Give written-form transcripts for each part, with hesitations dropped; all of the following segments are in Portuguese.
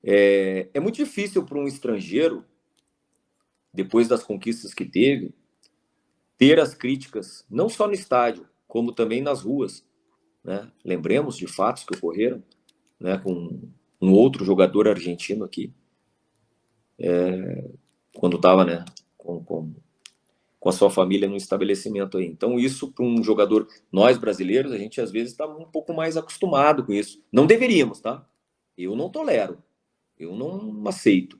É muito difícil para um estrangeiro, depois das conquistas que teve, ter as críticas, não só no estádio, como também nas ruas, né? Lembremos de fatos que ocorreram, né, com um outro jogador argentino aqui, quando estava, né, com a sua família no estabelecimento aí. Então, isso para um jogador, nós brasileiros, a gente às vezes está um pouco mais acostumado com isso. Não deveríamos, tá? Eu não tolero, eu não aceito,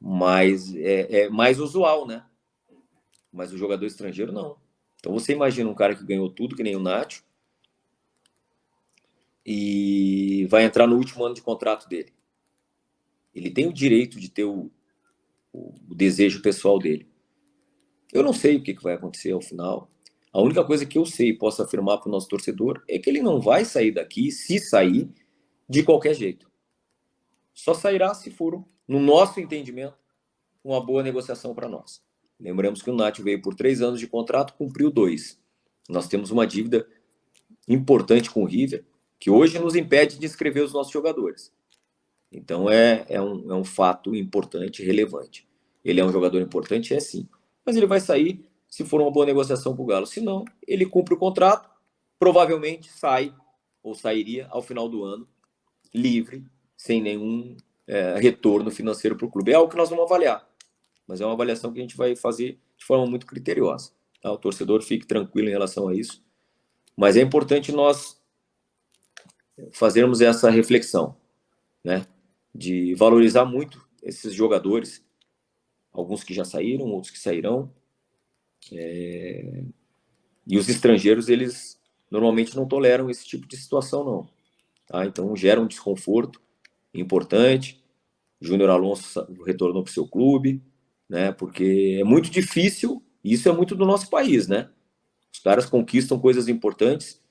mas é mais usual, né? Mas o jogador estrangeiro não. Então você imagina um cara que ganhou tudo, que nem o Nacho, e vai entrar no último ano de contrato dele. Ele tem o direito de ter o desejo pessoal dele. Eu não sei o que vai acontecer ao final. A única coisa que eu sei e posso afirmar para o nosso torcedor é que ele não vai sair daqui, se sair, de qualquer jeito. Só sairá se for, no nosso entendimento, uma boa negociação para nós. Lembramos que o Nath veio por 3 anos de contrato, cumpriu 2. Nós temos uma dívida importante com o River, que hoje nos impede de inscrever os nossos jogadores. Então é um fato importante, relevante. Ele é um jogador importante, é sim. Mas ele vai sair se for uma boa negociação para o Galo. Se não, ele cumpre o contrato, provavelmente sai, ou sairia ao final do ano, livre, sem nenhum retorno financeiro para o clube. É algo que nós vamos avaliar, mas é uma avaliação que a gente vai fazer de forma muito criteriosa. Tá? O torcedor fique tranquilo em relação a isso. Mas é importante nós fazermos essa reflexão, né? De valorizar muito esses jogadores, alguns que já saíram, outros que sairão. E os estrangeiros, eles normalmente não toleram esse tipo de situação, não. Tá? Então, gera um desconforto importante. Júnior Alonso retornou para o seu clube, né? Porque é muito difícil, e isso é muito do nosso país, né? Os caras conquistam coisas importantes.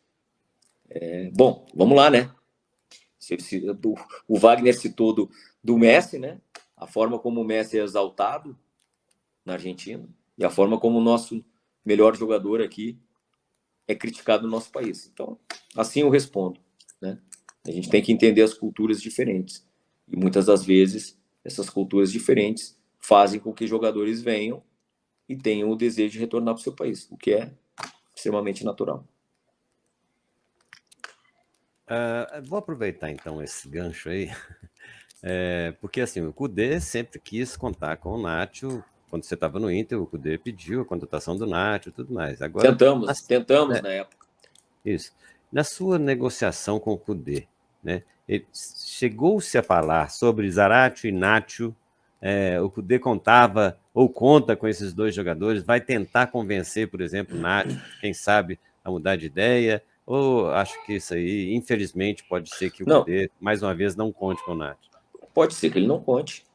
Bom, vamos lá, né? O Wagner citou do Messi, né? A forma como o Messi é exaltado na Argentina e a forma como o nosso melhor jogador aqui é criticado no nosso país. Então, assim eu respondo, né? A gente tem que entender as culturas diferentes. E muitas das vezes, essas culturas diferentes fazem com que jogadores venham e tenham o desejo de retornar para o seu país, o que é extremamente natural. Vou aproveitar então esse gancho aí, porque assim, o Kudê sempre quis contar com o Nacho. Quando você estava no Inter, o Kudê pediu a contratação do Nacho e tudo mais. Agora, Tentamos na época. Isso. Na sua negociação com o Kudê, né, chegou-se a falar sobre Zaratio e Nacho. O Kudê contava ou conta com esses dois jogadores, vai tentar convencer, por exemplo, o Nacho, quem sabe, a mudar de ideia, ou acho que isso aí, infelizmente, pode ser que o Kudê, mais uma vez, não conte com o Nacho? Pode ser que ele não conte.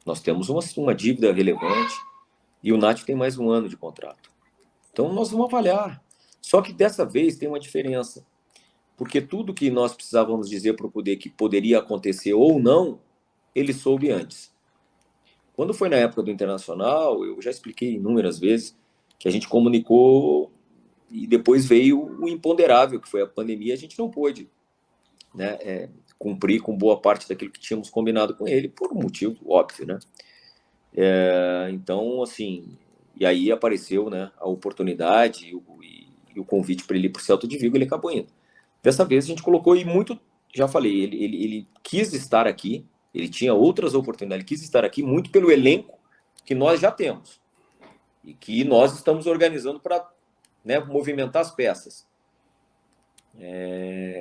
Nós temos uma dívida relevante e o Nath tem mais 1 ano de contrato. Então nós vamos avaliar. Só que dessa vez tem uma diferença. Porque tudo que nós precisávamos dizer para o Kudê que poderia acontecer ou não, ele soube antes. Quando foi na época do Internacional, eu já expliquei inúmeras vezes que a gente comunicou e depois veio o imponderável, que foi a pandemia, a gente não pôde, né, cumprir com boa parte daquilo que tínhamos combinado com ele, por um motivo óbvio, né? Então, assim, e aí apareceu, né, a oportunidade e o convite para ele ir para o Celta de Vigo, ele acabou indo. Dessa vez a gente colocou, e muito, já falei, ele quis estar aqui, ele tinha outras oportunidades, ele quis estar aqui muito pelo elenco que nós já temos e que nós estamos organizando para, né, movimentar as peças.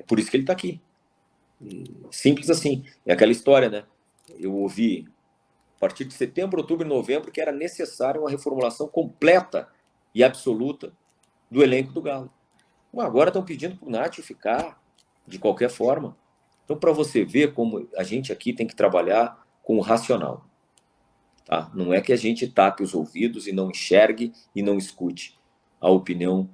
Por isso que ele está aqui. Simples assim. É aquela história, né? Eu ouvi a partir de setembro, outubro e novembro que era necessária uma reformulação completa e absoluta do elenco do Galo. Agora estão pedindo para o Nacho ficar de qualquer forma. Então, para você ver como a gente aqui tem que trabalhar com o racional. Tá? Não é que a gente tape os ouvidos e não enxergue e não escute a opinião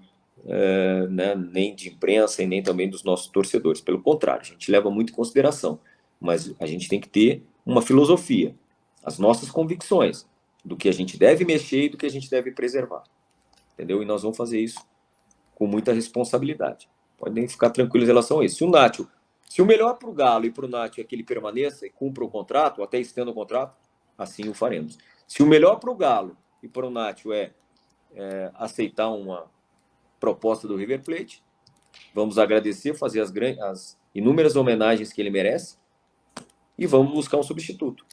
né, nem de imprensa e nem também dos nossos torcedores. Pelo contrário, a gente leva muito em consideração. Mas a gente tem que ter uma filosofia, as nossas convicções, do que a gente deve mexer e do que a gente deve preservar. Entendeu? E nós vamos fazer isso com muita responsabilidade. Podem ficar tranquilos em relação a isso. Se o Nacho Se o melhor para o Galo e para o Nacho é que ele permaneça e cumpra o contrato, ou até estenda o contrato, assim o faremos. Se o melhor para o Galo e para o Nacho é aceitar uma proposta do River Plate, vamos agradecer, fazer as inúmeras homenagens que ele merece e vamos buscar um substituto.